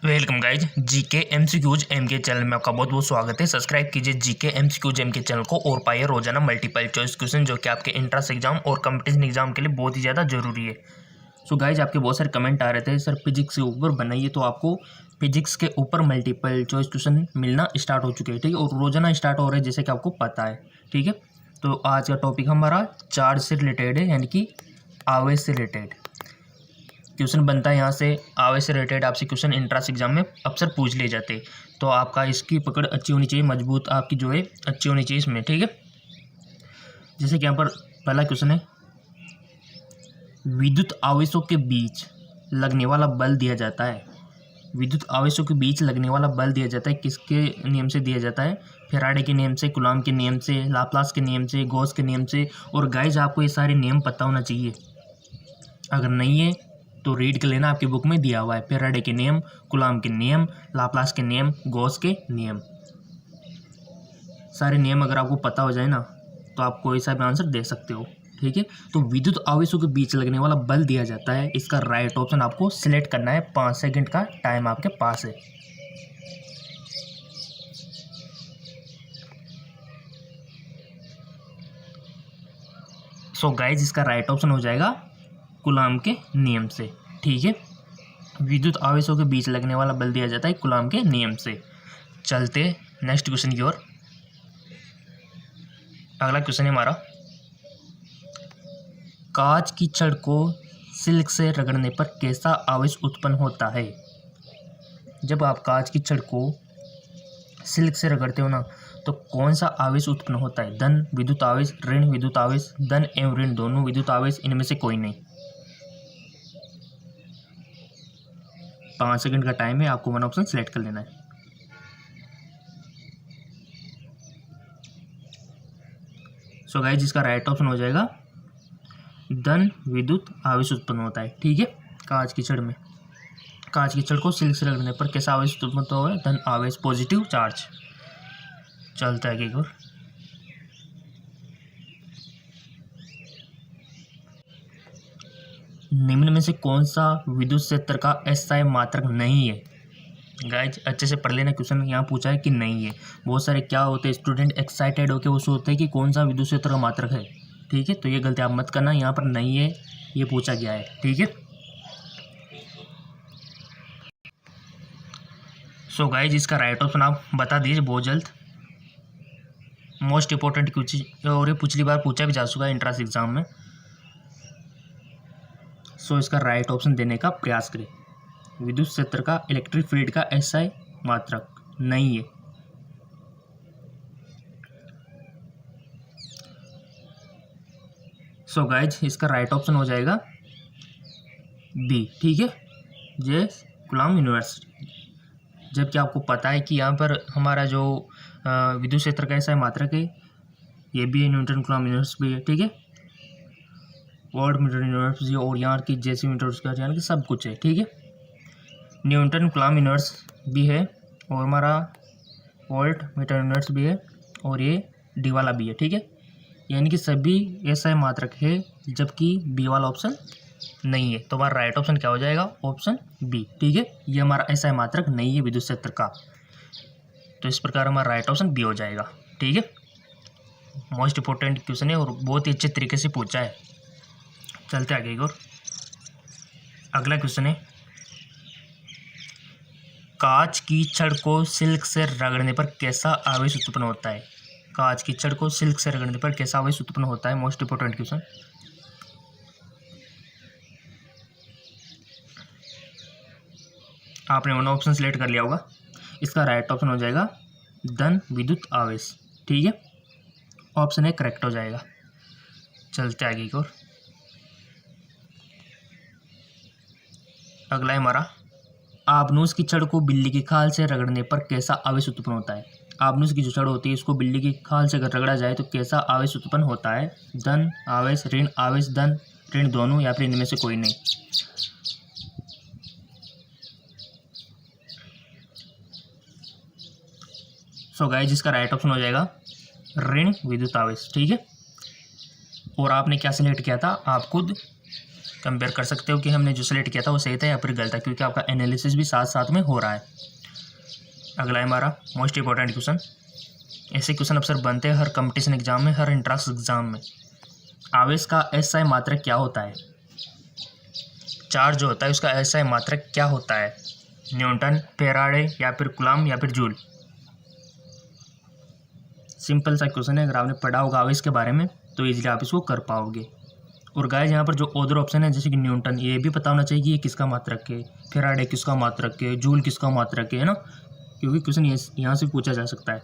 Welcome guys GK MCQs M K channel में आपका बहुत बहुत स्वागत है। सब्सक्राइब कीजिए GK MCQs M K channel को और पाइए रोजाना मल्टीपल चॉइस क्वेश्चन जो कि आपके एंट्रेंस एग्जाम और कंपटीशन एग्जाम के लिए बहुत ही ज़्यादा जरूरी है। सो गाइज आपके बहुत सारे कमेंट आ रहे थे सर फिजिक्स के ऊपर बनाइए, तो आपको फिजिक्स के ऊपर मल्टीपल चॉइस क्वेश्चन मिलना स्टार्ट हो चुके हैं, ठीक है, और रोजाना स्टार्ट हो रहे हैं जैसे कि आपको पता है, ठीक है। तो आज का टॉपिक हमारा चार्ज से रिलेटेड है, यानी कि आवेश से रिलेटेड क्वेश्चन बनता है। यहाँ से आवेश से रिलेटेड आपसे क्वेश्चन एंट्रेंस एग्जाम में अक्सर पूछ लिए जाते हैं, तो आपका इसकी पकड़ अच्छी होनी चाहिए, मजबूत आपकी जो है अच्छी होनी चाहिए इसमें, ठीक है। जैसे कि यहाँ पर पहला क्वेश्चन है, विद्युत आवेशों के बीच लगने वाला बल दिया जाता है। विद्युत आवेशों के बीच लगने वाला बल दिया जाता है, किसके नियम से दिया जाता है? फैराडे के नियम से, कूलॉम के नियम से, लाप्लास के नियम से, गॉस के नियम से। और गाइज आपको ये सारे नियम पता होना चाहिए, अगर नहीं है तो रीड कर लेना, आपकी बुक में दिया हुआ है। फैराडे के नियम, कूलॉम के नियम, लाप्लास के नियम, गॉस के नियम, सारे नियम अगर आपको पता हो जाए ना तो आप कोई सा भी आंसर दे सकते हो, ठीक है। तो विद्युत आवेशों के बीच लगने वाला बल दिया जाता है, इसका राइट ऑप्शन आपको सिलेक्ट करना है। 5 सेकंड का टाइम आपके पास है। सो गाइज इसका राइट ऑप्शन हो जाएगा कूलॉम के नियम से, ठीक है। विद्युत आवेशों के बीच लगने वाला बल दिया जाता है कूलॉम के नियम से। चलते नेक्स्ट क्वेश्चन की ओर। अगला क्वेश्चन है हमारा, कांच की छड़ को सिल्क से रगड़ने पर कैसा आवेश उत्पन्न होता है? जब आप कांच की छड़ को सिल्क से रगड़ते हो ना तो कौन सा आवेश उत्पन्न होता है? धन विद्युत आवेश, ऋण विद्युत आवेश, धन एवं ऋण दोनों विद्युत आवेश, इनमें से कोई नहीं। 5 सेकंड का टाइम है, आपको वन ऑप्शन सिलेक्ट कर लेना है। सो गाइस इसका राइट ऑप्शन हो जाएगा धन विद्युत आवेश उत्पन्न होता है, ठीक है। कांच की छड़ में, कांच की छड़ को सिल्क से रगड़ने पर कैसा आवेश उत्पन्न होता है? धन आवेश, पॉजिटिव चार्ज। चलता है आगे और निम्न में से कौन सा विद्युत क्षेत्र का एसआई मात्रक नहीं है? गाइज अच्छे से पढ़ लेना, क्वेश्चन यहाँ पूछा है कि नहीं है। बहुत सारे क्या होते हैं स्टूडेंट एक्साइटेड होकर वो सोचते हैं कि कौन सा विद्युत क्षेत्र का मात्रक है, ठीक है, तो ये गलती आप मत करना, यहाँ पर नहीं है, ये पूछा गया है, ठीक है। सो गाइज इसका राइट ऑप्शन आप बता दीजिए बहुत जल्द। मोस्ट इंपॉर्टेंट क्वेश्चन और ये पिछली बार पूछा भी जा चुका है एंट्रेंस एग्जाम में। सो इसका राइट ऑप्शन देने का प्रयास करें। विद्युत क्षेत्र का, इलेक्ट्रिक फील्ड का एसआई मात्रक नहीं है। सो गाइज इसका राइट ऑप्शन हो जाएगा बी, ठीक है, जे कूलॉम यूनिवर्सिटी। जबकि आपको पता है कि यहाँ पर हमारा जो विद्युत क्षेत्र का एसआई मात्रक है ये भी न्यूटन कूलॉम यूनिवर्स भी है, ठीक है, वोल्ट मीटर यूनिवर्स भी, और यहाँ की जैसी मीटर यानी कि सब कुछ है, ठीक है। न्यूटन कूलॉम यूनिवर्स भी है और हमारा वोल्ट मीटर यूनिवर्स भी है और ये डी वाला भी है, ठीक है, यानी कि सभी एसआई मात्रक है, जबकि बी वाला ऑप्शन नहीं है। तो हमारा राइट ऑप्शन क्या हो जाएगा? ऑप्शन बी, ठीक है, ये हमारा एसआई मात्रक नहीं है विद्युत क्षेत्र का, तो इस प्रकार हमारा राइट ऑप्शन बी हो जाएगा, ठीक है। मोस्ट इंपॉर्टेंट क्वेश्चन है और बहुत ही अच्छे तरीके से पूछा है। चलते आगे और अगला क्वेश्चन है, कांच की छड़ को सिल्क से रगड़ने पर कैसा आवेश उत्पन्न होता है? कांच की छड़ को सिल्क से रगड़ने पर कैसा आवेश उत्पन्न होता है? Most important question. आपने वन ऑप्शन सिलेक्ट कर लिया होगा, इसका राइट ऑप्शन हो जाएगा धन विद्युत आवेश, ठीक है, ऑप्शन ए करेक्ट हो जाएगा। चलते आगे की ओर। अगला है हमारा, आबनूस की छड़ को बिल्ली की खाल से रगड़ने पर कैसा आवेश उत्पन्न होता है? आबनूस की जो छड़ होती है इसको बिल्ली की खाल से अगर रगड़ा जाए तो कैसा आवेश उत्पन्न होता है? धन आवेश, ऋण आवेश, धन ऋण दोनों, या फिर इनमें से कोई नहीं। सो गाइस इसका राइट ऑप्शन हो जाएगा ऋण विद्युत आवेश, ठीक है। और आपने क्या सिलेक्ट किया था? आप खुद कंपेयर कर सकते हो कि हमने जो सिलेक्ट किया था वो सही था या फिर गलत था, क्योंकि आपका एनालिसिस भी साथ साथ में हो रहा है। अगला है हमारा मोस्ट इंपॉर्टेंट क्वेश्चन। ऐसे क्वेश्चन अक्सर बनते हैं हर कंपटीशन एग्जाम में, हर एंट्रेंस एग्जाम में। आवेश का एसआई मात्रक क्या होता है? चार्ज जो होता है उसका एसआई मात्रक क्या होता है? न्यूटन, फैराडे या फिर कूलम्ब या फिर जूल? सिंपल सा क्वेश्चन है, अगर आपने पढ़ा होगा आवेश के बारे में तो इजीली आप इसको कर पाओगे। और गाइस यहाँ पर जो अदर ऑप्शन है जैसे कि न्यूटन, ये भी पता होना चाहिए कि ये किसका मात्रक है, फैराडे किसका मात्रक है, जूल किसका मात्रक है ना, क्योंकि क्वेश्चन यहाँ से पूछा जा सकता है।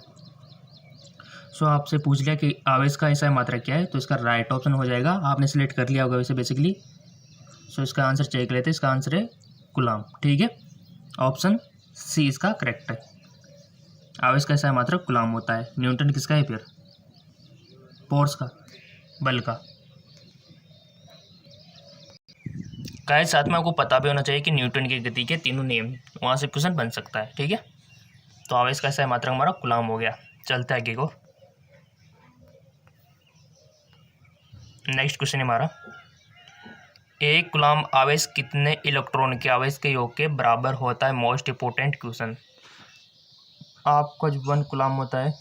सो आपसे पूछ लिया कि आवेश का एसआई मात्रक क्या है, तो इसका राइट ऑप्शन हो जाएगा, आपने सिलेक्ट कर लिया होगा वैसे बेसिकली। सो इसका आंसर चेक लेते हैं, इसका आंसर है कूलम्ब। ठीक है, ऑप्शन सी इसका करेक्ट है। आवेश का एसआई मात्रक कूलम्ब होता है। न्यूटन किसका है फिर? फोर्स का, बल का। गाइस साथ में आपको पता भी होना चाहिए कि न्यूटन की गति के तीनों नियम, वहाँ से क्वेश्चन बन सकता है। ठीक है, तो आवेश का एसआई मात्रक हमारा कूलम्ब हो गया। चलते आगे को। नेक्स्ट क्वेश्चन है हमारा, एक कूलम्ब आवेश कितने इलेक्ट्रॉन के आवेश के योग के बराबर होता है? Most important question. आपका जो 1 कूलम्ब होता है,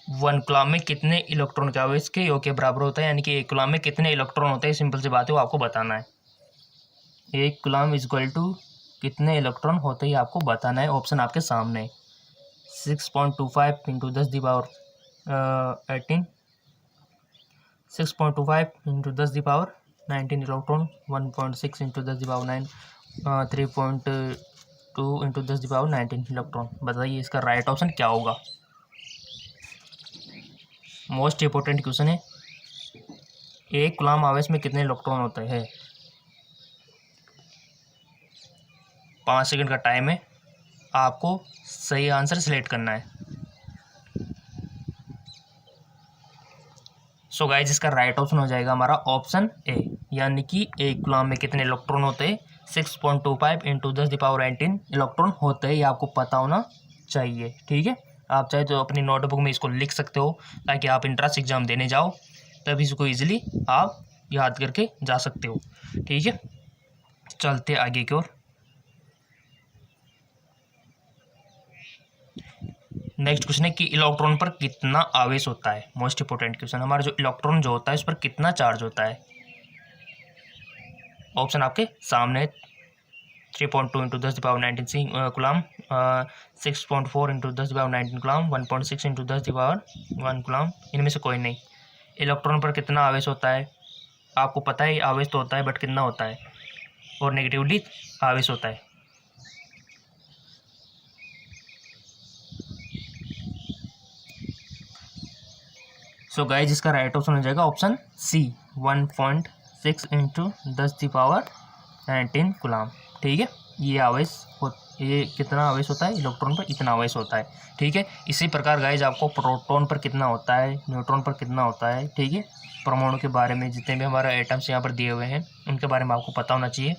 1 कूलम्ब में कितने इलेक्ट्रॉन के आवेश के योग के बराबर होता है, यानी कि 1 कूलम्ब में कितने इलेक्ट्रॉन होते हैं। सिंपल सी बात है, वो आपको बताना है। 1 कूलम्ब इज इक्वल टू कितने इलेक्ट्रॉन होते हैं आपको बताना है। ऑप्शन आपके सामने 6.25 into 10 the power 18, 6.25 into 10 the power 19 electron, 1.6 into 10 the power 9, 3.2 into 10 the power 19 electron. बताइए इसका राइट ऑप्शन क्या होगा? मोस्ट इंपॉर्टेंट क्वेश्चन है, एक कूलम्ब आवेश में कितने इलेक्ट्रॉन होते हैं? 5 सेकंड का टाइम है, आपको सही आंसर सिलेक्ट करना है। सो गाइस इसका राइट ऑप्शन हो जाएगा हमारा ऑप्शन ए, यानी कि एक कूलम्ब में कितने इलेक्ट्रॉन होते हैं? 6.25 इंटू 10 दी पावर 18 इलेक्ट्रॉन होते हैं, ये आपको पता होना चाहिए। ठीक है, आप चाहे तो अपनी नोटबुक में इसको लिख सकते हो, ताकि आप एंट्रेंस एग्जाम देने जाओ तब इसको ईजिली आप याद करके जा सकते हो। ठीक है, चलते आगे की ओर। नेक्स्ट क्वेश्चन है कि इलेक्ट्रॉन पर कितना आवेश होता है? मोस्ट इंपोर्टेंट क्वेश्चन, हमारा जो इलेक्ट्रॉन जो होता है उस पर कितना चार्ज होता है? ऑप्शन आपके सामने 3.2 into 10 power 19 coulomb, 6.4 into 10 power 19 coulomb, 1.6 into 10 power 1 coulomb. इनमें से कोई नहीं। इलेक्ट्रॉन पर कितना आवेश होता है आपको पता है, आवेश तो होता है बट कितना होता है, और नेगेटिवली आवेश होता है। सो गाइस इसका राइट ऑप्शन हो जाएगा option C, 1.6 into 10 power 19 coulomb. ठीक है, ये कितना आवेश होता है? इलेक्ट्रॉन पर इतना आवेश होता है। ठीक है, इसी प्रकार गाइस आपको प्रोटॉन पर कितना होता है, न्यूट्रॉन पर कितना होता है, ठीक है, परमाणु के बारे में जितने भी हमारे एटम्स यहाँ पर दिए हुए हैं उनके बारे में आपको पता होना चाहिए,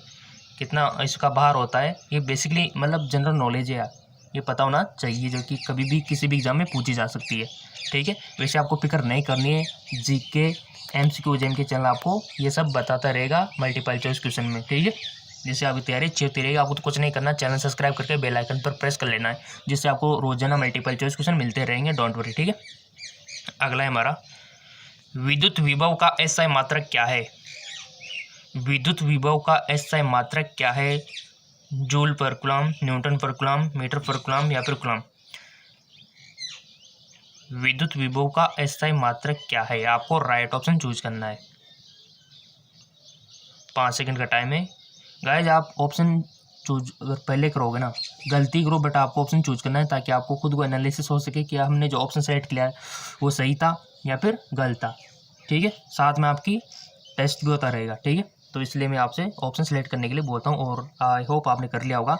कितना इसका भार होता है। ये बेसिकली मतलब जनरल नॉलेज है, ये पता होना चाहिए, जो कि कभी भी किसी भी एग्जाम में पूछी जा सकती है। ठीक है, वैसे आपको फिक्र नहीं करनी है, जीके एमसीक्यू जेम के चैनल आपको ये सब बताता रहेगा मल्टीपल चॉइस क्वेश्चन में। ठीक है, जिससे आपकी तैयारी अच्छी होती रहेगी। आपको तो कुछ नहीं करना, चैनल सब्सक्राइब करके बेल आइकन पर प्रेस कर लेना है, जिससे आपको रोजाना मल्टीपल चॉइस क्वेश्चन मिलते रहेंगे, डोंट वरी। ठीक है, अगला है हमारा, विद्युत विभव का एसआई मात्रक क्या है? विद्युत विभव का एसआई मात्रक क्या है? जूल पर कूलम्ब, न्यूटन पर कूलम्ब, मीटर पर कूलम्ब या फिर कूलम्ब? विद्युत विभव का एसआई मात्रक क्या है? आपको राइट ऑप्शन चूज करना है। 5 सेकंड का टाइम है गाइज। आप ऑप्शन चूज अगर पहले करोगे ना गलती करो, बट आपको ऑप्शन चूज करना है ताकि आपको खुद को एनालिसिस हो सके कि हमने जो ऑप्शन सेलेक्ट किया है वो सही था या फिर गलत था। ठीक है, साथ में आपकी टेस्ट भी होता रहेगा। ठीक है, तो इसलिए मैं आपसे ऑप्शन सेलेक्ट करने के लिए बोलता हूँ, और आई होप आपने कर लिया होगा।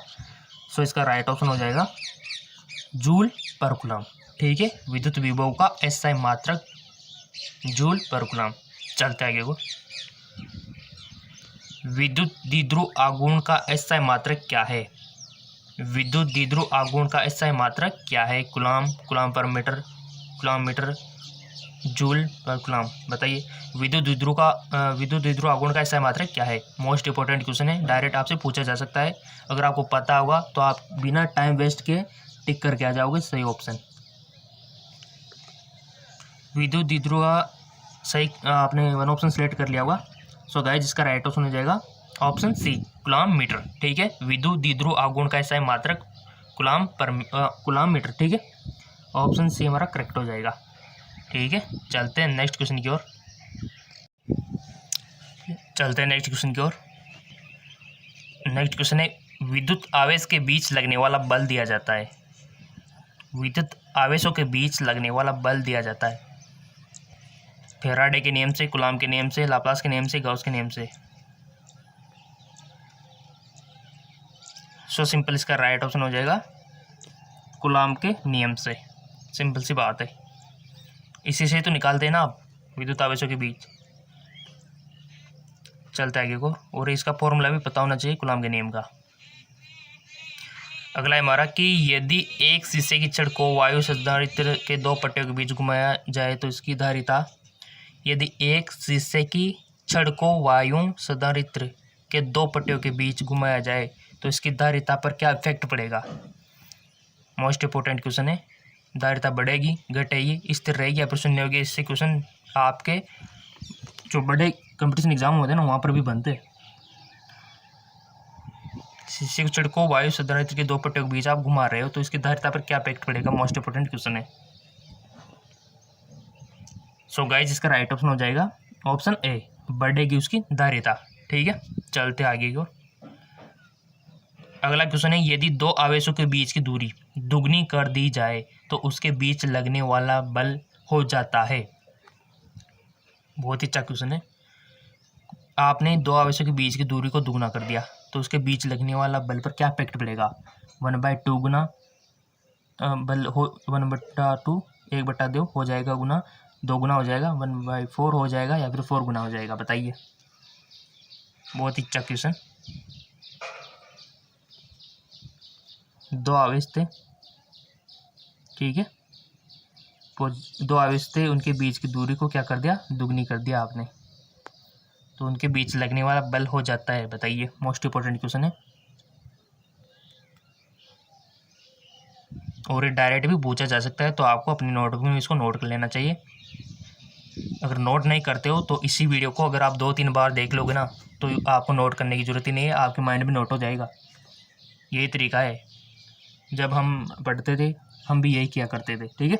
सो इसका राइट ऑप्शन हो जाएगा जूल पर कूलम्ब। ठीक है, विद्युत विभव का एसआई मात्रक जूल पर कूलम्ब। चलते आगे को, विद्युत द्विध्रुव आघूर्ण का एसआई मात्रक क्या है? विद्युत द्विध्रुव आघूर्ण का एसआई मात्रक क्या है? कूलम्ब, कूलम्ब पर मीटर, कूलम्ब मीटर, जूल पर कूलम। बताइए विद्युत द्विध्रुव आघूर्ण का SI मात्रक क्या है? मोस्ट इंपॉर्टेंट क्वेश्चन है, डायरेक्ट आपसे पूछा जा सकता है। अगर आपको पता होगा तो आप बिना टाइम वेस्ट के टिक करके आ जाओगे सही ऑप्शन। विद्युत द्विध्रुव सही आपने वन ऑप्शन सेलेक्ट कर लिया होगा। सो गाइस इसका राइट ऑप्शन हो जाएगा ऑप्शन सी, कूलम मीटर। ठीक है, विद्युत द्विध्रुव आघूर्ण का SI मात्रक कूलम मीटर। ठीक है, ऑप्शन सी हमारा करेक्ट हो जाएगा। ठीक है, चलते हैं नेक्स्ट क्वेश्चन की ओर। नेक्स्ट क्वेश्चन है, विद्युत आवेश के बीच लगने वाला बल दिया जाता है। विद्युत आवेशों के बीच लगने वाला बल दिया जाता है फैराडे के नियम से, कूलम के नियम से, लाप्लास के नियम से, गॉस के नियम से। सो सिंपल इसका राइट ऑप्शन हो जाएगा कूलम के नियम से। सिंपल सी बात है, इसी से तो निकालते हैं ना आप विद्युत आवेशों के बीच। चलते आगे को, और इसका फॉर्मूला भी पता होना चाहिए कूलम के नियम का। अगला है हमारा कि यदि एक शीशे की छड़ को वायु संधारित्र के दो पट्टियों के बीच घुमाया जाए तो इसकी धारिता, यदि एक शीशे की छड़ को वायु संधारित्र के दो पट्टियों के बीच घुमाया जाए तो इसकी धारिता पर क्या इफेक्ट पड़ेगा? मोस्ट इंपोर्टेंट क्वेश्चन है। धारिता बढ़ेगी, घटेगी, स्थिर रहेगी या फिर शून्य होगी? इससे क्वेश्चन आपके जो बड़े कंपटीशन एग्जाम होते हैं ना वहाँ पर भी बनते हैं। शीशे की छड़ को वायु संधारित्र के दो पट्टियों के बीच आप घुमा रहे हो तो इसकी धारिता पर क्या इफेक्ट पड़ेगा? मोस्ट इंपोर्टेंट क्वेश्चन है। सो गाइज इसका राइट ऑप्शन हो जाएगा ऑप्शन ए, बढ़ेगी उसकी धारिता। ठीक है, चलते आगे को। अगला क्वेश्चन है, यदि दो आवेशों के बीच की दूरी दुगनी कर दी जाए तो उसके बीच लगने वाला बल हो जाता है। बहुत ही अच्छा क्वेश्चन है। आपने दो आवेशों के बीच की दूरी को दुगना कर दिया तो उसके बीच लगने वाला बल पर क्या इफेक्ट पड़ेगा? 1/2 गुना बल हो, 1/2 1/2 हो जाएगा गुना 2 गुना हो जाएगा, 1/4 हो जाएगा या फिर 4 गुना हो जाएगा? बताइए। बहुत ही अच्छा क्वेश्चन। दो आवेश थे, ठीक है, दो आवेश थे, उनके बीच की दूरी को क्या कर दिया? दुगनी कर दिया आपने, तो उनके बीच लगने वाला बल हो जाता है। बताइए, मोस्ट इंपोर्टेंट क्वेश्चन है और ये डायरेक्ट भी पूछा जा सकता है, तो आपको अपनी नोटबुक में इसको नोट कर लेना चाहिए। अगर नोट नहीं करते हो तो इसी वीडियो को अगर आप 2-3 बार देख लोगे ना तो आपको नोट करने की ज़रूरत ही नहीं है, आपके माइंड में नोट हो जाएगा। यही तरीका है, जब हम पढ़ते थे हम भी यही किया करते थे। ठीक है,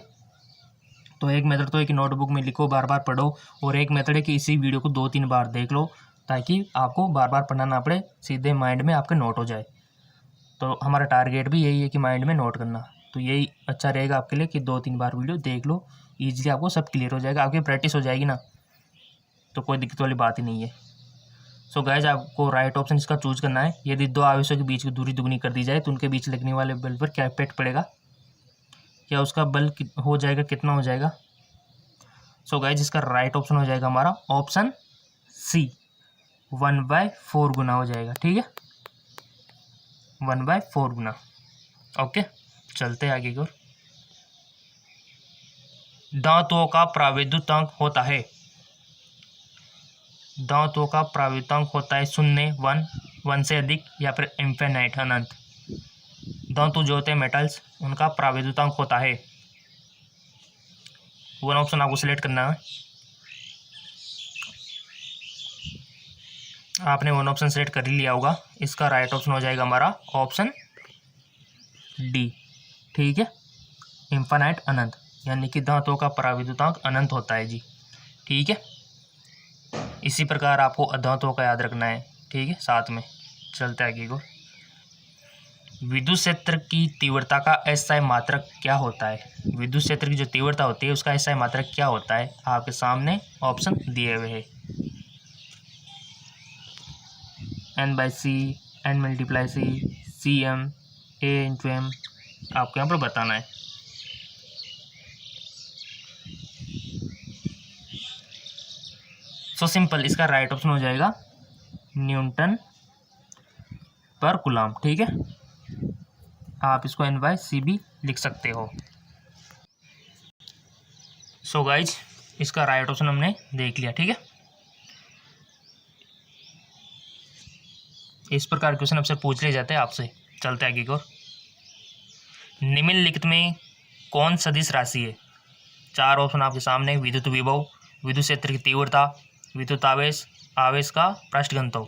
तो एक मेथड तो है कि नोटबुक में लिखो, बार बार पढ़ो, और एक मेथड है कि इसी वीडियो को 2-3 बार देख लो ताकि आपको बार बार पढ़ना ना पड़े, सीधे माइंड में आपके नोट हो जाए। तो हमारा टारगेट भी यही है कि माइंड में नोट करना, तो यही अच्छा रहेगा आपके लिए कि 2-3 बार वीडियो देख लो, ईजिली आपको सब क्लियर हो जाएगा, आपकी प्रैक्टिस हो जाएगी ना, तो कोई दिक्कत वाली बात ही नहीं है। सो गाइज आपको राइट ऑप्शन इसका चूज करना है। यदि दो आवेशों के बीच की दूरी दुगनी कर दी जाए तो उनके बीच लगने वाले बल पर क्या इफेक्ट पड़ेगा, या उसका बल हो जाएगा, कितना हो जाएगा? सो गाइज इसका राइट ऑप्शन हो जाएगा हमारा ऑप्शन सी, 1/4 गुना हो जाएगा। ठीक है, 1/4 गुना। ओके, चलते हैं आगे की ओर। धातुओं का प्रावैद्युतांक होता है, धातुओं का प्रावैद्युतांक होता है 0, 1 से अधिक या फिर इन्फिनाइट, अनंत। धातु जो होते हैं मेटल्स, उनका प्रावैद्युतांक होता है, वन ऑप्शन आपको सिलेक्ट करना है। आपने वन ऑप्शन सेलेक्ट कर ही लिया होगा, इसका राइट ऑप्शन हो जाएगा हमारा ऑप्शन डी। ठीक है, इन्फिनाइट, अनंत, यानी कि धातुओं का प्रावैद्युतांक अनंत होता है जी। ठीक है, इसी प्रकार आपको अधातुओं का याद रखना है। ठीक है, साथ में चलते आगे को। विद्युत क्षेत्र की तीव्रता का SI मात्रक क्या होता है? विद्युत क्षेत्र की जो तीव्रता होती है उसका SI मात्रक क्या होता है? आपके सामने ऑप्शन दिए हुए हैं, N/C, N×C, Cm, A×m, आपको यहाँ पर बताना है। सो सिंपल, इसका राइट ऑप्शन हो जाएगा न्यूटन पर कूलम। ठीक है, आप इसको N/C भी लिख सकते हो। सो गाइज इसका राइट ऑप्शन हमने देख लिया। ठीक है, इस प्रकार क्वेश्चन आपसे पूछ लिए जाते हैं आपसे। चलते आगे की ओर। निम्नलिखित में कौन सदिश राशि है? 4 ऑप्शन आपके सामने। विद्युत विभव, विद्युत क्षेत्र की तीव्रता, विद्युत आवेश, आवेश का पृष्ठ घनत्व।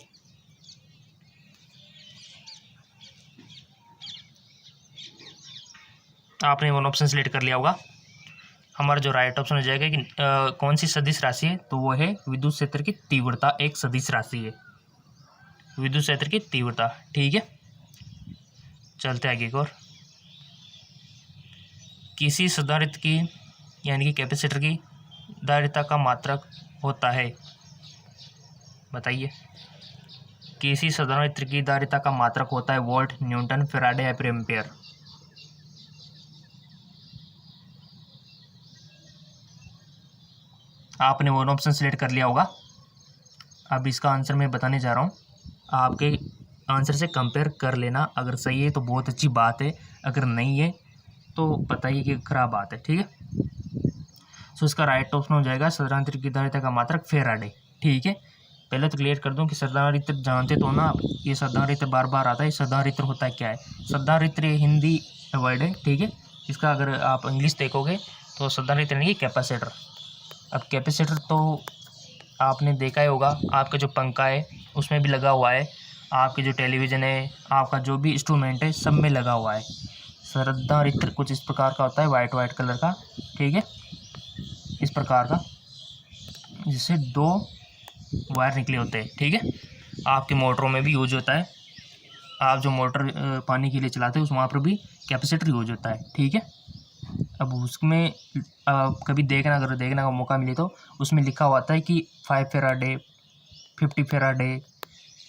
आपने वन ऑप्शन सेलेक्ट कर लिया होगा। हमारा जो राइट ऑप्शन हो जाएगा कि कौन सी सदिश राशि है, तो वो है विद्युत क्षेत्र की तीव्रता एक सदिश राशि है, विद्युत क्षेत्र की तीव्रता। ठीक है, चलते आगे की ओर। किसी संधारित्र की यानी कि कैपेसिटर की धारिता का मात्रक होता है, बताइए। किसी संधारित्र की धारिता का मात्रक होता है वोल्ट, न्यूटन, फैराडे या फिर एम्पियर। आपने वन ऑप्शन सेलेक्ट कर लिया होगा। अब इसका आंसर मैं बताने जा रहा हूँ, आपके आंसर से कंपेयर कर लेना। अगर सही है तो बहुत अच्छी बात है, अगर नहीं है तो बताइए कि खराब बात है। ठीक है, सो इसका राइट ऑप्शन हो जाएगा संधारित्र की धारिता का मात्रक फैराडे। ठीक है, पहले तो क्लियर कर दूं कि संधारित्र जानते तो ना आप, ये संधारित्र बार बार आता है। संधारित्र होता है क्या है? संधारित्र हिंदी वर्ड है। ठीक है, इसका अगर आप इंग्लिश देखोगे तो संधारित्र यानी कि कैपेसिटर। अब कैपेसिटर तो आपने देखा ही होगा, आपका जो पंखा है उसमें भी लगा हुआ है, आपके जो टेलीविज़न है, आपका जो भी इंस्ट्रूमेंट है सब में लगा हुआ है। संधारित्र कुछ इस प्रकार का होता है, वाइट कलर का। ठीक है, इस प्रकार का, जिससे 2 वायर निकले होते हैं। ठीक है, आपके मोटरों में भी यूज होता है। आप जो मोटर पानी के लिए चलाते हैं उस वहाँ पर भी कैपेसिटर यूज होता है। ठीक है, अब उसमें कभी देखना, अगर देखने का मौका मिले तो उसमें लिखा हुआ था कि 5 फेराडे, 50 फेराडे,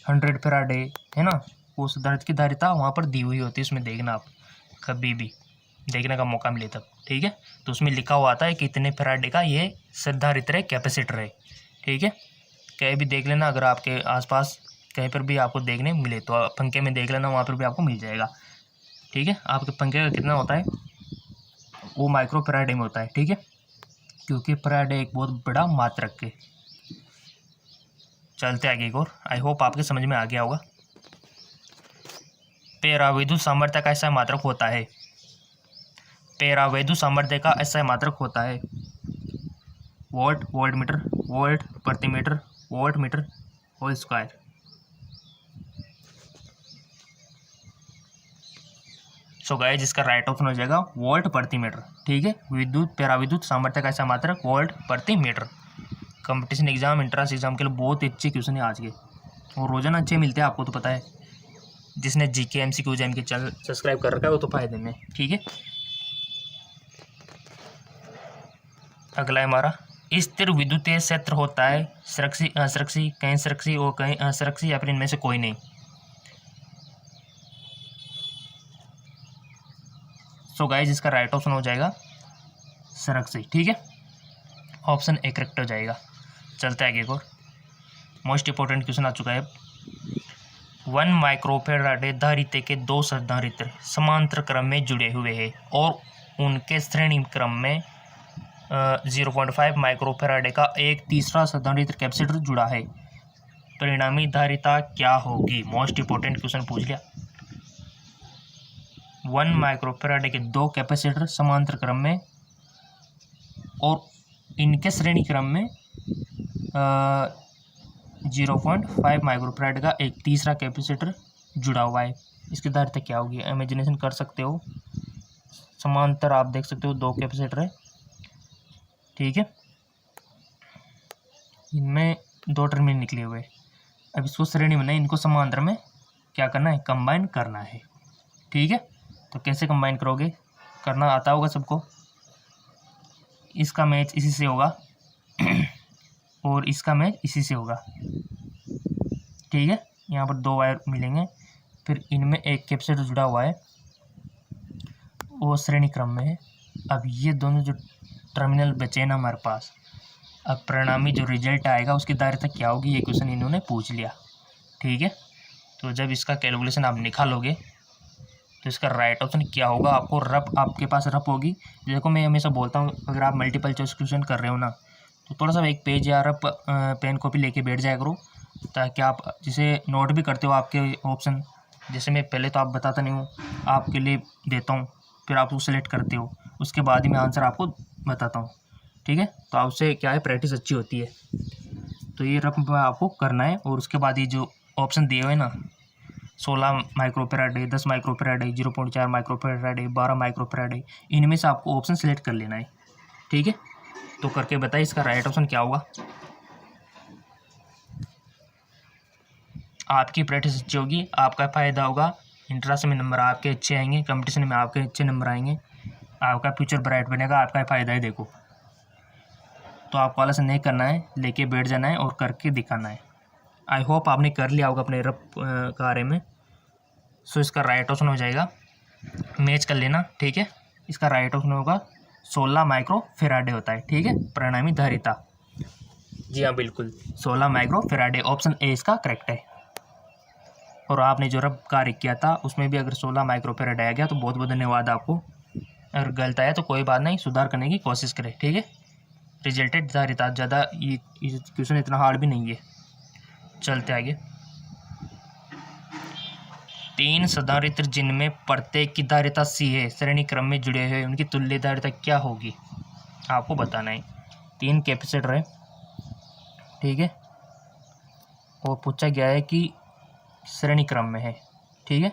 100 फेराडे, है ना। वो संधारित्र की धारिता वहाँ पर दी हुई होती है, उसमें देखना आप कभी भी देखने का मौका मिले तब। ठीक है, तो उसमें लिखा हुआ आता है कि इतने फेराडे का ये संधारित्र है, कैपेसिटर है। ठीक है, कहीं भी देख लेना, अगर आपके आसपास कहीं पर भी आपको देखने मिले तो पंखे में देख लेना, वहाँ पर भी आपको मिल जाएगा। ठीक है, आपके पंखे का कितना होता है, वो माइक्रो फेराडे में होता है। ठीक है, क्योंकि फेराडे एक बहुत बड़ा मात्रक है। चलते आगे की ओर। आई होप आपके समझ में आ गया होगा। परावैद्युत सामर्थ्य का ऐसा मात्रक होता है, परावैद्युत सामर्थ्य का ऐसा मात्रक होता है वोल्ट, वोल्ट मीटर, वोल्ट प्रति metre, volt metre whole square. So guys, जिसका राइट ऑप्शन हो जाएगा वोल्ट प्रति मीटर। ठीक है, विद्युत पराविद्युत सामर्थ्य का ऐसा मात्रक वोल्ट प्रति metre. Competition exam, entrance exam के लिए बहुत अच्छे क्वेश्चन है आज के, और रोजाना अच्छे मिलते हैं, आपको तो पता है। जिसने जीके एमसीक्यू एग्जाम के चैनल सब्सक्राइब कर रखा है वो तो फायदे में। ठीक है, अगला है हमारा, स्थिर विद्युतीय क्षेत्र होता है संरक्षी, असंरक्षी, कहीं संरक्षी और कहीं असंरक्षी, या फिर इनमें से कोई नहीं। सो गाइस, इसका राइट ऑप्शन हो जाएगा संरक्षी। ठीक है, ऑप्शन ए करेक्ट हो जाएगा। चलते आगे को, मोस्ट इंपॉर्टेंट क्वेश्चन आ चुका है। 1 माइक्रोफेराडे धारित्र के 2 संधारित्र समांतर क्रम में जुड़े हुए हैं और उनके श्रेणी क्रम में 0.5 माइक्रोफेराडे का एक तीसरा संधारित्र कैपेसिटर जुड़ा है। परिणामी धारिता क्या होगी? मोस्ट इंपॉर्टेंट क्वेश्चन पूछ लिया। 1 माइक्रोफेराडे के 2 कैपेसिटर समांतर क्रम में और इनके श्रेणी क्रम में 0.5 माइक्रोफेराडे का एक तीसरा कैपेसिटर जुड़ा हुआ है। इसकी धारिता क्या होगी? इमेजिनेशन कर सकते हो। समांतर आप देख सकते हो 2 कैपेसिटर है। ठीक है, इनमें 2 टर्मिनल निकले हुए। अब इसको श्रेणी में नहीं, इनको समांतर में क्या करना है? कंबाइन करना है। ठीक है, तो कैसे कंबाइन करोगे? करना आता होगा सबको। इसका मैच इसी से होगा और इसका मैच इसी से होगा। ठीक है, यहाँ पर 2 वायर मिलेंगे, फिर इनमें एक कैपेसिटर जुड़ा हुआ है, वो श्रेणी क्रम में है। अब ये दोनों जो टर्मिनल बचे ना हमारे पास, अब परिणामी जो रिजल्ट आएगा उसकी धारिता क्या होगी, ये क्वेश्चन इन्होंने पूछ लिया। ठीक है, तो जब इसका कैलकुलेशन आप निकालोगे तो इसका राइट ऑप्शन क्या होगा? आपको रफ, आपके पास रफ होगी। देखो, मैं हमेशा बोलता हूँ, अगर आप मल्टीपल चॉइस क्वेश्चन कर रहे हो ना, तो थोड़ा सा एक पेज या पेन कॉपी लेके बैठ जाया करो, ताकि आप जिसे नोट भी करते हो आपके ऑप्शन, जैसे मैं पहले तो आप बताता नहीं हूँ, आपके लिए देता हूँ, फिर आप उसको सेलेक्ट करते हो, उसके बाद ही मैं आंसर आपको बताता हूँ, ठीक है। तो आपसे क्या है, प्रैक्टिस अच्छी होती है। तो ये रफ आपको करना है, और उसके बाद ये जो ऑप्शन दिए हुए ना, 16 माइक्रोफैराड है, 10 माइक्रोफैराड है, 0.4 माइक्रोफैराड है, 12 माइक्रोफैराड है, इनमें से आपको ऑप्शन सेलेक्ट कर लेना है, ठीक है। तो करके बताइए इसका राइट ऑप्शन क्या होगा। आपकी प्रैक्टिस अच्छी होगी, आपका फ़ायदा होगा, इंट्रांस में नंबर आपके अच्छे आएंगे, कंपटीशन में आपके अच्छे नंबर आएंगे, आपका फ्यूचर ब्राइट बनेगा, आपका फ़ायदा है। देखो, तो आपको आलस नहीं करना है, लेके बैठ जाना है और करके दिखाना है। आई होप आपने कर लिया होगा अपने रफ कार्य में। सो इसका राइट ऑप्शन हो जाएगा, मैच कर लेना, ठीक है। इसका राइट ऑप्शन होगा 16 माइक्रोफैराडे होता है, ठीक है, परिणामी धारिता। जी हाँ, बिल्कुल 16 माइक्रोफैराडे, ऑप्शन ए इसका करेक्ट है। और आपने जो रफ कार्य किया था उसमें भी अगर 16 माइक्रोफैराड आ गया तो बहुत बहुत धन्यवाद आपको। अगर गलत आया तो कोई बात नहीं, सुधार करने की कोशिश करें, ठीक है। रिजल्टेड धारिता, ज़्यादा ये क्वेश्चन इतना हार्ड भी नहीं है। चलते आगे। 3 संधारित्र जिनमें प्रत्येक की धारिता सी है, श्रेणी क्रम में जुड़े हुए, उनकी तुल्य धारिता क्या होगी, आपको बताना है। 3 कैपेसिटर है, ठीक है, और पूछा गया है कि श्रेणी क्रम में है, ठीक है।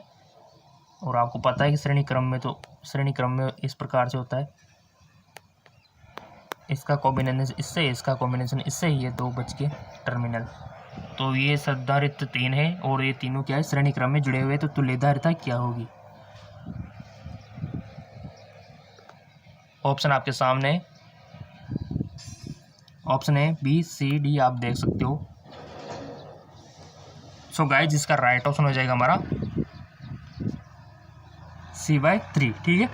और आपको पता है कि श्रेणी क्रम में इस प्रकार से होता है, इसका कॉम्बिनेशन इससे, इसका कॉम्बिनेशन इससे, ये 2 बच के टर्मिनल। तो ये संधारित्र 3 है और ये तीनों क्या है, श्रेणी क्रम में जुड़े हुए, तो तुल्य धारिता क्या होगी। ऑप्शन आपके सामने है, ऑप्शन है बी सी डी, आप देख सकते हो। सो गाइस, इसका राइट ऑप्शन हो जाएगा हमारा C/3, ठीक है।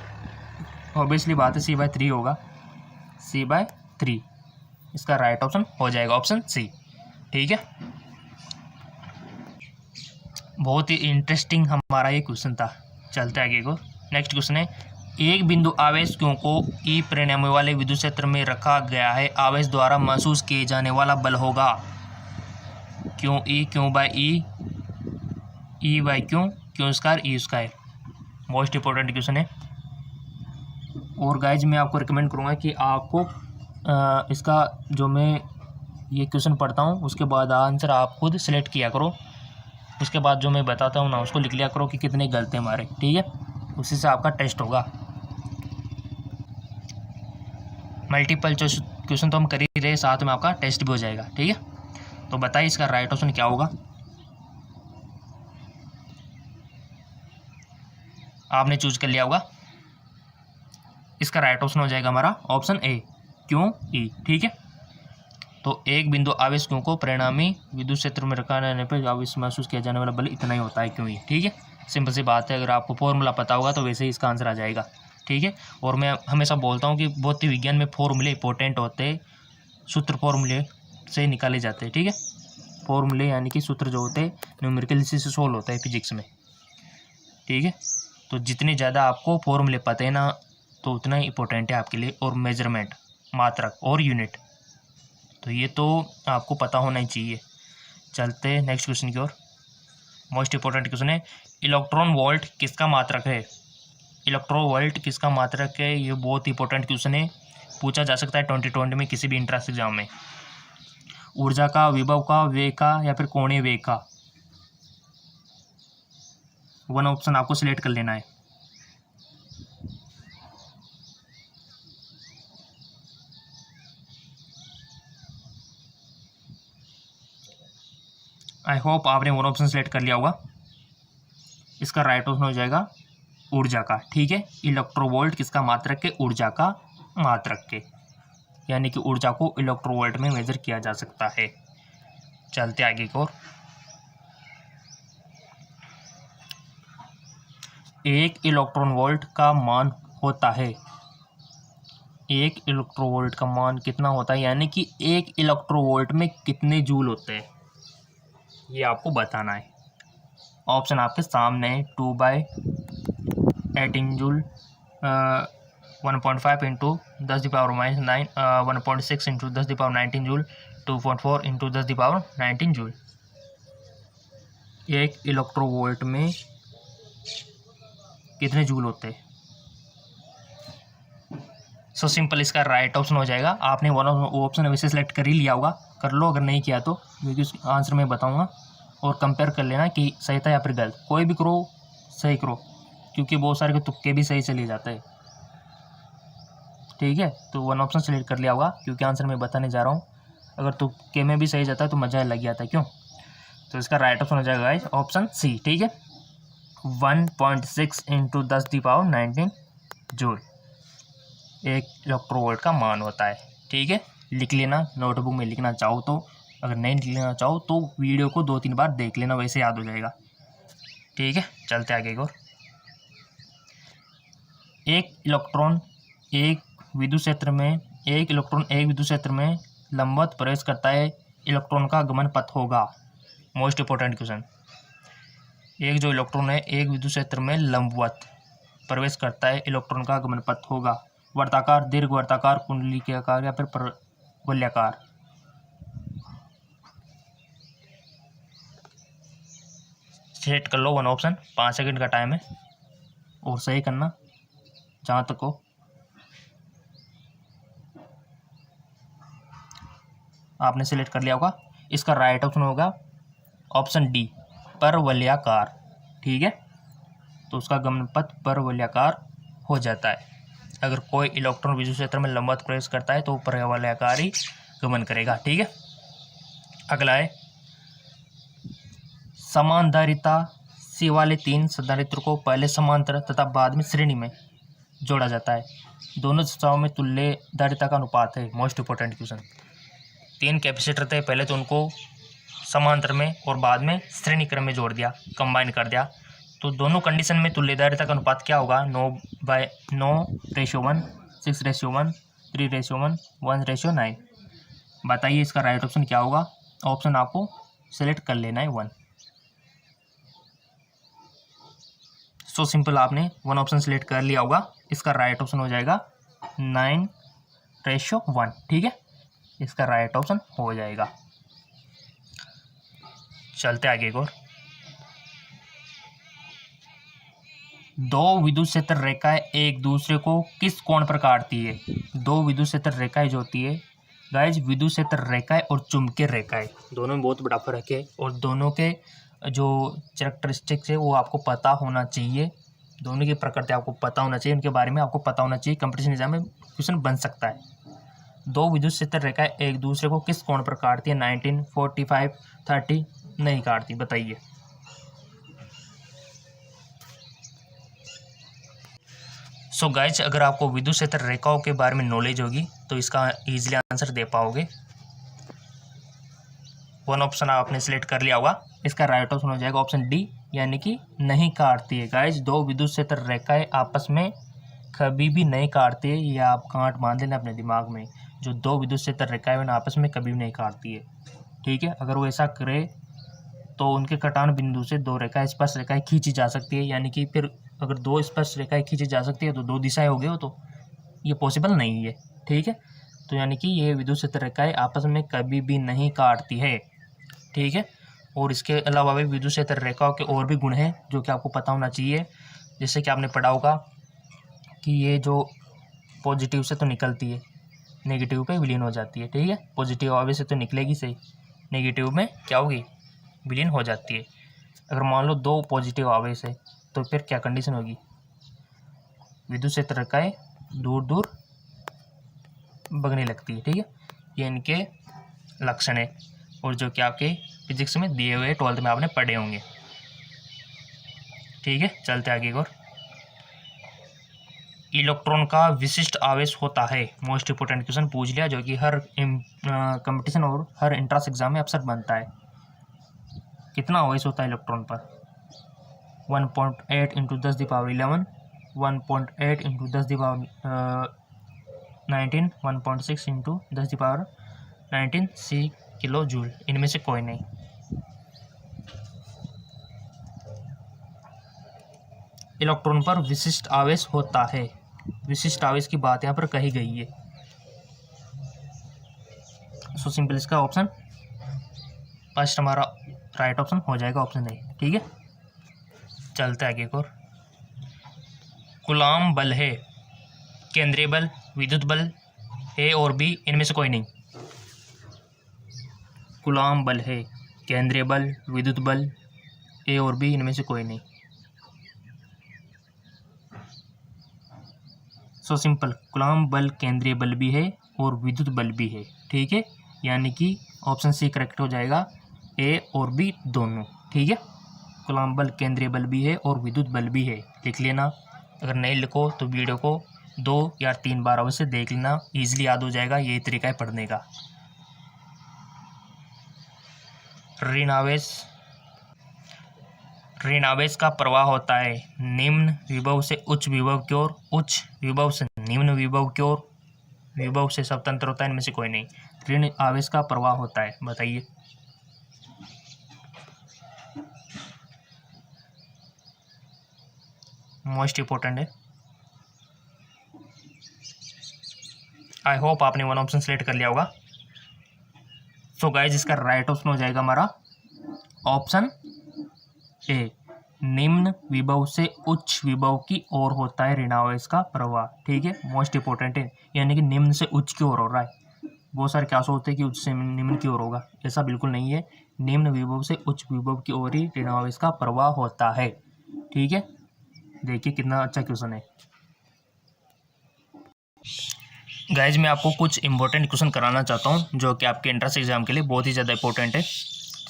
ऑब्वियसली बात है C/3 होगा, C/3 इसका राइट ऑप्शन हो जाएगा, ऑप्शन सी, ठीक है। बहुत ही इंटरेस्टिंग हमारा ये क्वेश्चन था। चलते आगे को। नेक्स्ट क्वेश्चन है, एक बिंदु आवेश क्यों को ई परिणामी वाले विद्युत क्षेत्र में रखा गया है, आवेश द्वारा महसूस किए जाने वाला बल होगा क्यों ई, क्यों बाय ई बाय क्यों square E square. Most important question है। और गाइज मैं आपको रिकमेंड करूँगा कि आपको इसका जो मैं ये क्वेश्चन पढ़ता हूँ उसके बाद आंसर आप खुद सेलेक्ट किया करो, उसके बाद जो मैं बताता हूँ ना उसको लिख लिया करो कि कितने गलत हैं हमारे, ठीक है। उसी से आपका टेस्ट होगा। मल्टीपल चॉइस क्वेश्चन तो हम कर ही रहे, साथ में आपका टेस्ट भी हो जाएगा, ठीक है। तो बताइए इसका राइट ऑप्शन क्या होगा। आपने चूज कर लिया होगा, इसका राइट ऑप्शन हो जाएगा हमारा ऑप्शन ए, क्यों ई, ठीक है। तो एक बिंदु आवेश क्यों को परिणामी विद्युत क्षेत्र में रखा रहने पर आवेश महसूस किया जाने वाला बल इतना ही होता है, क्यों ई, ठीक है। सिंपल सी बात है, अगर आपको फॉर्मूला पता होगा तो वैसे ही इसका आंसर आ जाएगा, ठीक है। और मैं हमेशा बोलता हूँ कि भौतिक विज्ञान में फॉर्मूले इंपॉर्टेंट होते हैं, सूत्र फॉर्मूले से निकाले जाते हैं, ठीक है। फॉर्मूले यानी कि सूत्र जो होते हैं न्यूमेरिकल से सोल्व होता है फिजिक्स में, ठीक है। तो जितने ज़्यादा आपको फॉर्मूले पता है ना, तो उतना ही इंपॉर्टेंट है आपके लिए। और मेजरमेंट, मात्रक और यूनिट, तो ये तो आपको पता होना ही चाहिए। चलते हैं नेक्स्ट क्वेश्चन की ओर। मोस्ट इंपॉर्टेंट क्वेश्चन है, इलेक्ट्रॉन वोल्ट किसका मात्रक है। इलेक्ट्रॉन वोल्ट किसका मात्रक है, ये बहुत इंपॉर्टेंट क्वेश्चन है, पूछा जा सकता है 2020 में किसी भी इंट्रेंस एग्जाम में। ऊर्जा का, विभव का, वेग का, या फिर कोणीय वेग का, वन ऑप्शन आपको सिलेक्ट कर लेना है। आई होप आपने वन ऑप्शन सेलेक्ट कर लिया होगा। इसका राइट ऑप्शन हो जाएगा ऊर्जा का, ठीक है। इलेक्ट्रोवोल्ट किसका मात्रक है, ऊर्जा का मात्रक के, यानी कि ऊर्जा को इलेक्ट्रोवोल्ट में मेजर किया जा सकता है। चलते आगे की ओर। एक इलेक्ट्रॉन वोल्ट का मान होता है, एक इलेक्ट्रोवोल्ट का मान कितना होता है, यानी कि एक इलेक्ट्रोवोल्ट में कितने जूल होते हैं, ये आपको बताना है। ऑप्शन आपके सामने है, 2/18 joule, 1.5 into 10⁻⁹ 1.6 into 10⁻19 joule, 2.4 into 10⁻19 joule. एक इलेक्ट्रोवोल्ट में कितने जूल होते हैं? सो सिंपल इसका राइट ऑप्शन हो जाएगा। आपने वन ऑप्शन वैसे सेलेक्ट कर ही लिया होगा, कर लो अगर नहीं किया तो, क्योंकि उसका आंसर मैं बताऊंगा और कंपेयर कर लेना कि सही था या फिर गलत। कोई भी करो सही करो, क्योंकि बहुत सारे के तुक्के भी सही चले जाते हैं। ठीक है, तो वन ऑप्शन सेलेक्ट कर लिया होगा, क्योंकि आंसर मैं बताने जा रहा हूँ। अगर तुक्के में भी सही जाता है तो मज़ा लग जाता है, क्यों? तो इसका राइट ऑप्शन हो जाएगा गाइस ऑप्शन सी। ठीक है, 1.6 इंटू 10⁻19 जूल एक इलेक्ट्रोवोल्ट का मान होता है। ठीक है, लिख लेना, नोटबुक में लिखना चाहो तो, अगर नहीं लिखना चाहो तो वीडियो को 2-3 बार देख लेना, वैसे याद हो जाएगा। ठीक है, चलते आगे को। एक इलेक्ट्रॉन एक विद्युत क्षेत्र में लंबवत प्रवेश करता है, इलेक्ट्रॉन का गमन पथ होगा। Most important question. एक जो इलेक्ट्रॉन है एक विद्युत क्षेत्र में लंबवत प्रवेश करता है, इलेक्ट्रॉन का गमन पथ होगा वर्ताकार, दीर्घवर्ताकार, कुंडली के आकार या फिर गोलाकार। सेट कर लो वन ऑप्शन, 5 सेकंड का टाइम है और सही करना जहाँ तक हो। आपने सिलेक्ट कर लिया होगा। इसका राइट ऑप्शन होगा ऑप्शन डी, परवलयाकार। ठीक है, तो उसका गमन पथ परवलयाकार हो जाता है। अगर कोई इलेक्ट्रॉन विद्युत क्षेत्र में लंबवत प्रवेश करता है तो परवलयाकार ही गमन करेगा। ठीक है, अगला है समांतरिता सी वाले 3 संधारित्र को पहले समांतर तथा बाद में श्रेणी में जोड़ा जाता है। दोनों दिशाओं में तुल्य धारिता का अनुपात है। Most important question. 3 कैपेसिटर थे, पहले तो उनको समांतर में और बाद में श्रेणी क्रम में जोड़ दिया, कंबाइन कर दिया, तो दोनों कंडीशन में तुल्य धारिता का अनुपात क्या होगा? 9:1, 6:1, 3:1, 1:9। बताइए इसका राइट ऑप्शन क्या होगा? ऑप्शन आपको सेलेक्ट कर लेना है 1। सो सिंपल, आपने 1 ऑप्शन सेलेक्ट कर लिया होगा। इसका राइट ऑप्शन हो जाएगा 9:1। ठीक है, इसका राइट ऑप्शन हो जाएगा। चलते आगे को। दो विद्युत क्षेत्र रेखाएं एक दूसरे को किस कोण पर काटती है? दो विद्युत क्षेत्र रेखाएं जो होती है गाइज, विद्युत क्षेत्र रेखाएं और चुंबकीय रेखाएं दोनों में बहुत बड़ा फर्क है, और दोनों के जो कैरेक्टरिस्टिक्स है वो आपको पता होना चाहिए। दोनों की प्रकृति आपको पता होना चाहिए, उनके बारे में आपको पता होना चाहिए। कंपटीशन एग्जाम में क्वेश्चन बन सकता है। दो विद्युत क्षेत्र रेखाएं एक दूसरे को किस कोण पर काटती है? 19, 45, 30 नहीं काटती। बताइए। सो गाइज, अगर आपको विद्युत क्षेत्र रेखाओं के बारे में नॉलेज होगी तो इसका इजीली आंसर दे पाओगे। 1 ऑप्शन आपने सिलेक्ट कर लिया होगा। इसका राइट ऑप्शन हो जाएगा ऑप्शन डी, यानी कि नहीं काटती है। गाइज, दो विद्युत क्षेत्र रेखाएं आपस में कभी भी नहीं काटती है। ये आप गांठ बांध लेना अपने दिमाग में। जो दो विद्युत क्षेत्र रेखाएं हैं आपस में कभी भी नहीं काटती है। ठीक है, अगर वो ऐसा करे तो उनके कटान बिंदु से 2 रेखाएं स्पर्श रेखाएं खींची जा सकती है, यानी कि फिर अगर 2 स्पर्श रेखाएं खींची जा सकती है तो 2 दिशाएं हो गई हो, तो ये पॉसिबल नहीं है। ठीक है, तो यानी कि ये विद्युत क्षेत्र रेखाएं आपस में कभी भी नहीं काटती है। ठीक है, और इसके अलावा भी विद्युत क्षेत्र रेखाओं के और भी गुण हैं जो कि आपको पता होना चाहिए। जैसे कि आपने पढ़ा होगा कि ये जो पॉजिटिव से तो निकलती है, नेगेटिव पे विलीन हो जाती है। ठीक है, पॉजिटिव आवेश से तो निकलेगी सही, नेगेटिव में क्या होगी? विलीन हो जाती है। अगर मान लो 2 पॉजिटिव आवेश है तो फिर क्या कंडीशन होगी? विद्युत क्षेत्र रेखाएं दूर दूर भगने लगती है। ठीक है, ये इनके लक्षण है, और जो कि आपके फिजिक्स में दिए हुए 12th में आपने पढ़े होंगे। ठीक है, चलते आगे और। इलेक्ट्रॉन का विशिष्ट आवेश होता है। मोस्ट इंपोर्टेंट क्वेश्चन पूछ लिया, जो कि हर कंपटीशन और हर एंट्रेंस एग्जाम में अक्सर बनता है। कितना आवेश होता है इलेक्ट्रॉन पर? 1.8 इंटू 10⁻11, 1.8 इंटू 10⁻19, 1.6 इंटू 10⁻19 सी किलो जूल। इनमें से कोई नहीं। इलेक्ट्रॉन पर विशिष्ट आवेश होता है। विशिष्ट आवेश की बात यहाँ पर कही गई है। सो सिंपल इसका ऑप्शन फर्स्ट हमारा राइट ऑप्शन हो जाएगा ऑप्शन ए। ठीक है, चलते आगे एक और। कूलॉम बल है केंद्रीय बल, विद्युत बल, ए और बी, इनमें से कोई नहीं। कूलॉम बल है केंद्रीय बल, विद्युत बल, ए और बी, इनमें से कोई नहीं। सो सिंपल, कूलॉम बल केंद्रीय बल भी है और विद्युत बल भी है। ठीक है, यानी कि ऑप्शन सी करेक्ट हो जाएगा, ए और बी दोनों। ठीक है, कूलॉम बल केंद्रीय बल भी है और विद्युत बल भी है, लिख लेना। अगर नहीं लिखो तो वीडियो को 2 या 3 बार अवश्य देख लेना, ईजिली याद हो जाएगा। यही तरीका है पढ़ने का। ऋण आवेश का प्रवाह होता है निम्न विभव से उच्च विभव की ओर, उच्च विभव से निम्न विभव की ओर, विभव से स्वतंत्र होता है, इनमें से कोई नहीं। ऋण आवेश का प्रवाह होता है, बताइए। मोस्ट इंपॉर्टेंट है। आई होप आपने वन ऑप्शन सेलेक्ट कर लिया होगा। सो गाइज, इसका राइट ऑप्शन हो जाएगा हमारा ऑप्शन ए, निम्न विभव से उच्च विभव की ओर होता है ऋणावेश का प्रवाह। ठीक है, मोस्ट इंपॉर्टेंट है, यानी कि निम्न से उच्च की ओर हो रहा है। बहुत सारे क्या सोचते हैं कि उच्च से निम्न की ओर होगा, ऐसा बिल्कुल नहीं है। निम्न विभव से उच्च विभव की ओर ही ऋणावेश का प्रवाह होता है। ठीक है, देखिए कितना अच्छा क्वेश्चन है। गाइज, मैं आपको कुछ इंपॉर्टेंट क्वेश्चन कराना चाहता हूँ जो कि आपके एंट्रेंस एग्जाम के लिए बहुत ही ज़्यादा इंपॉर्टेंट है।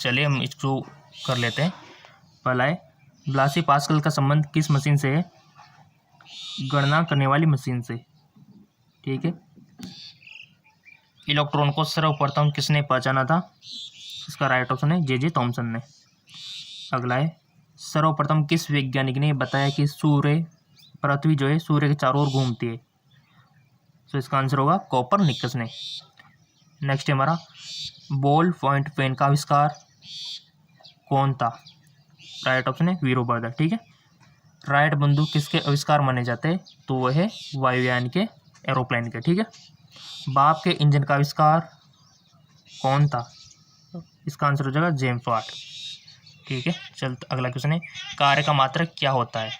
चलिए हम इसको कर लेते हैं। पहला है, ब्लासी पास्कल का संबंध किस मशीन से है? गणना करने वाली मशीन से। ठीक है, इलेक्ट्रॉन को सर्वप्रथम किसने पहचाना था? इसका राइट ऑप्शन है जे थॉमसन ने। अगला है, सर्वप्रथम किस वैज्ञानिक ने बताया कि पृथ्वी जो है सूर्य के चारों ओर घूमती है? तो इसका आंसर होगा कोपरनिकस ने। नेक्स्ट है हमारा, बॉल पॉइंट पेन का आविष्कार कौन था? राइट ऑप्शन है वीरो बर्दर। ठीक है, राइट बंदूक किसके आविष्कार माने जाते हैं? तो वह है वायुयान के, एरोप्लेन के। ठीक है, बाप के इंजन का आविष्कार कौन था? इसका आंसर हो जाएगा जेम्स वाट। ठीक है, चलते अगला क्वेश्चन है, कार्य का मात्रक क्या होता है?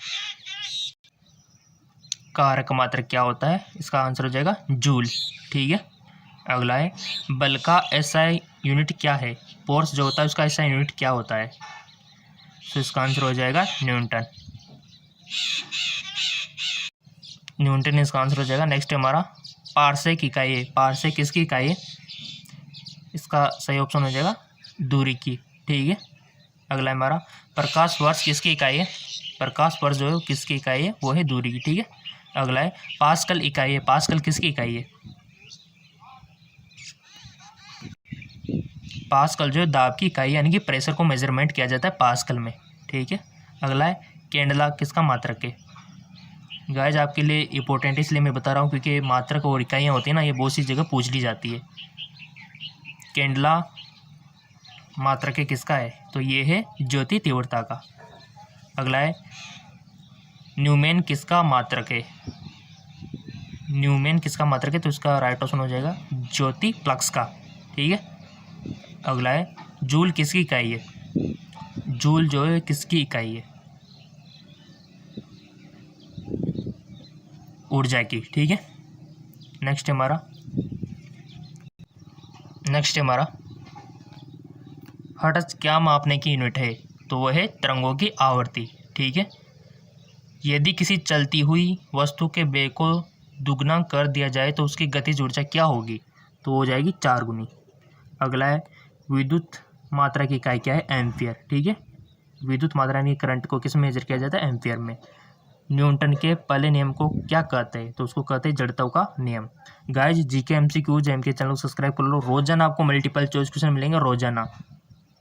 कार्य का मात्रक क्या होता है? इसका आंसर हो जाएगा जूल। ठीक है, अगला है, बल का एसआई यूनिट क्या है? फोर्स जो होता है उसका एसआई यूनिट क्या होता है? तो इसका आंसर हो जाएगा न्यूटन। न्यूटन इसका आंसर हो जाएगा। नेक्स्ट है हमारा, पार्सेक इकाई है। पार्सेक किसकी इकाई है? इसका सही ऑप्शन हो जाएगा दूरी की। ठीक है, अगला है हमारा, प्रकाश वर्ष किसकी इकाई है? प्रकाश वर्ष जो है किसकी इकाई है? वो है दूरी की। ठीक है, अगला है, पास्कल इकाई है। पास्कल किसकी इकाई है? पास्कल जो है दाब की इकाई, यानी कि प्रेशर को मेजरमेंट किया जाता है पास्कल में। ठीक है, अगला है, केंडला किसका मात्रक है? गाइस, आपके लिए इंपॉर्टेंट इसलिए मैं बता रहा हूँ क्योंकि मात्रक और इकाइयाँ होती है ना, ये बहुत सी जगह पूछ ली जाती है। केंडला मात्रक किसका है? तो ये है ज्योति तीव्रता का। अगला है, न्यूमेन किसका मात्रक है? न्यूमेन किसका मात्रक है? तो इसका राइट ऑप्शन हो जाएगा ज्योति फ्लक्स का। ठीक है, अगला है, जूल किसकी इकाई है? जूल जो है किसकी इकाई है? ऊर्जा की। ठीक है, नेक्स्ट है हमारा, हर्ट्ज क्या मापने की यूनिट है? तो वह है तरंगों की आवृत्ति। ठीक है, यदि किसी चलती हुई वस्तु के वेग को दुगना कर दिया जाए तो उसकी गतिज ऊर्जा क्या होगी? तो हो जाएगी 4 गुनी। अगला है, विद्युत मात्रा की इकाई क्या है? एम्पियर। ठीक है, विद्युत मात्रा यानी करंट को किस में मेजर किया जाता है? एम्पियर में। न्यूटन के पहले नियम को क्या कहते हैं? तो उसको कहते हैं जड़ता का नियम। गाइस, जीके एमसीक्यूज के चैनल को सब्सक्राइब कर लो। रोजाना आपको मल्टीपल चॉइस क्वेश्चन मिलेंगे रोजाना।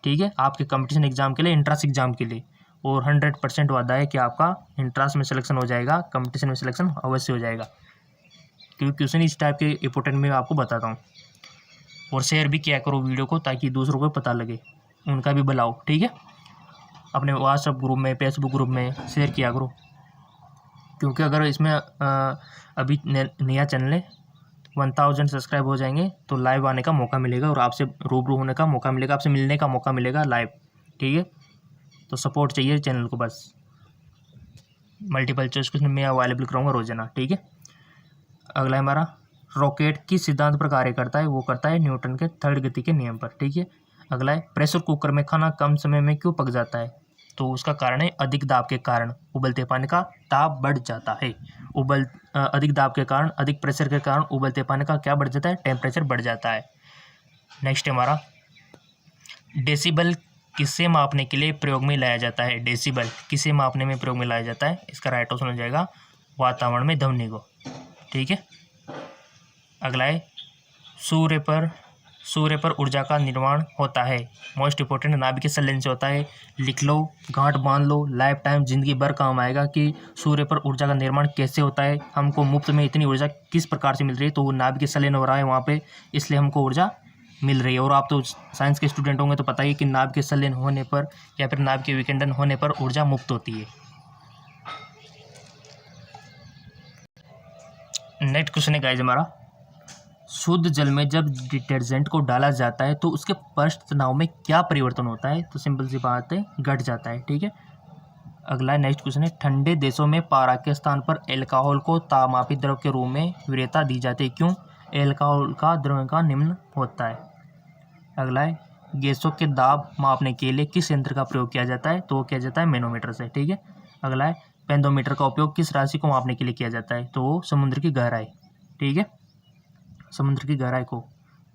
ठीक है, आपके कंपटीशन एग्जाम के लिए, इंट्रांस एग्जाम के लिए, और 100% वादा है कि आपका इंट्रांस में सिलेक्शन हो जाएगा, कंपटीशन में सिलेक्शन अवश्य हो जाएगा, क्योंकि क्वेश्चन इस टाइप के इंपॉर्टेंट में आपको बताता हूँ। और शेयर भी किया करो वीडियो को, ताकि दूसरों को पता लगे, उनका भी भला हो। ठीक है, अपने व्हाट्सएप ग्रुप में, फेसबुक ग्रुप में शेयर किया करो, क्योंकि अगर इसमें अभी नया चैनल है 1000 सब्सक्राइब हो जाएंगे तो लाइव आने का मौका मिलेगा और आपसे रूबरू होने का मौका मिलेगा, आपसे मिलने का मौका मिलेगा लाइव। ठीक है, तो सपोर्ट चाहिए चैनल को बस। मल्टीपल चॉइस क्वेश्चन मैं अवेलेबल कराऊंगा रोजाना। ठीक है, अगला है हमारा रॉकेट किस सिद्धांत पर कार्य करता है? वो करता है न्यूटन के थर्ड गति के नियम पर। ठीक है, अगला है प्रेशर कुकर में खाना कम समय में क्यों पक जाता है? तो उसका कारण है अधिक दाब के कारण उबलते पानी का दाब बढ़ जाता है। अधिक दाब के कारण, अधिक प्रेशर के कारण उबलते पानी का क्या बढ़ जाता है? टेम्परेचर बढ़ जाता है। नेक्स्ट है हमारा डेसिबल किसे मापने के लिए प्रयोग में लाया जाता है? डेसिबल किसे मापने में प्रयोग में लाया जाता है? इसका राइट ऑप्शन हो जाएगा वातावरण में ध्वनि को। ठीक है, अगला है सूर्य पर ऊर्जा का निर्माण होता है। मोस्ट इंपॉर्टेंट नाभिक संलयन से होता है। लिख लो, गांठ बांध लो, लाइफ टाइम जिंदगी भर काम आएगा कि सूर्य पर ऊर्जा का निर्माण कैसे होता है, हमको मुफ्त में इतनी ऊर्जा किस प्रकार से मिल रही है। तो वो नाभिक संलयन हो रहा है वहाँ पे, इसलिए हमको ऊर्जा मिल रही है। और आप तो साइंस के स्टूडेंट होंगे तो पता ही कि नाभिक संलयन होने पर या फिर नाभिक विखंडन होने पर ऊर्जा मुक्त होती है। नेक्स्ट क्वेश्चन है गाइस हमारा, शुद्ध जल में जब डिटर्जेंट को डाला जाता है तो उसके पृष्ठ तनाव में क्या परिवर्तन होता है? तो सिंपल सी बात है, घट जाता है। ठीक है, अगला नेक्स्ट क्वेश्चन है ठंडे देशों में पारा के स्थान पर एल्कोहल को तापमापी द्रव के रूप में वरीयता दी जाती है, क्यों? एल्कोहल का द्रव्य का निम्न होता है। अगला है गैसों के दाब मापने के लिए किस यंत्र का प्रयोग किया जाता है? तो वो किया जाता है मैनोमीटर से। ठीक है, अगला है पेंडोमीटर का उपयोग किस राशि को मापने के लिए किया जाता है? तो वो समुद्र की गहराई। ठीक है, समुद्र की गहराई को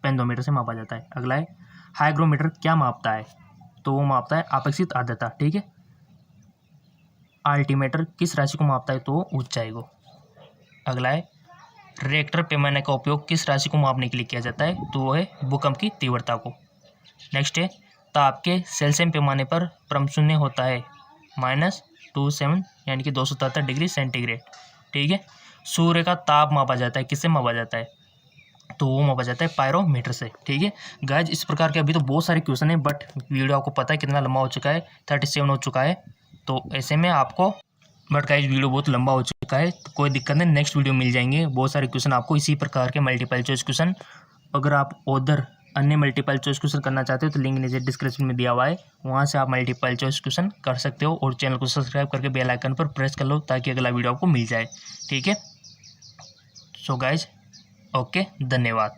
पेंडोमीटर से मापा जाता है। अगला है हाइग्रोमीटर क्या मापता है? तो वो मापता है अपेक्षित आर्द्रता। ठीक है, अल्टीमीटर किस राशि को मापता है? तो वो ऊंचाई को। अगला है रिएक्टर पैमाने का उपयोग किस राशि को मापने के लिए किया जाता है? तो वो है भूकंप की तीव्रता को। नेक्स्ट है ताप के सेल्सियस पैमाने पर परम शून्य होता है -27 यानी कि 277 डिग्री सेंटीग्रेड। ठीक है, सूर्य का ताप मापा जाता है, किससे मापा जाता है? तो वो मापा जाता है पायरोमीटर से। ठीक है गाइज, इस प्रकार के अभी तो बहुत सारे क्वेश्चन है, बट वीडियो आपको पता है कितना लंबा हो चुका है, 37 हो चुका है। तो ऐसे में आपको बट गाइज वीडियो बहुत लंबा हो चुका है, तो कोई दिक्कत नहीं, नेक्स्ट वीडियो मिल जाएंगे बहुत सारे क्वेश्चन आपको इसी प्रकार के मल्टीपल चॉइस क्वेश्चन। अगर आप उधर अन्य मल्टीपल चॉइस क्वेश्चन करना चाहते हो तो लिंक नीचे डिस्क्रिप्शन में दिया हुआ है, वहाँ से आप मल्टीपल चॉइस क्वेश्चन कर सकते हो। और चैनल को सब्सक्राइब करके बेल आइकन पर प्रेस कर लो ताकि अगला वीडियो आपको मिल जाए। ठीक है, सो गाइज ओके, धन्यवाद।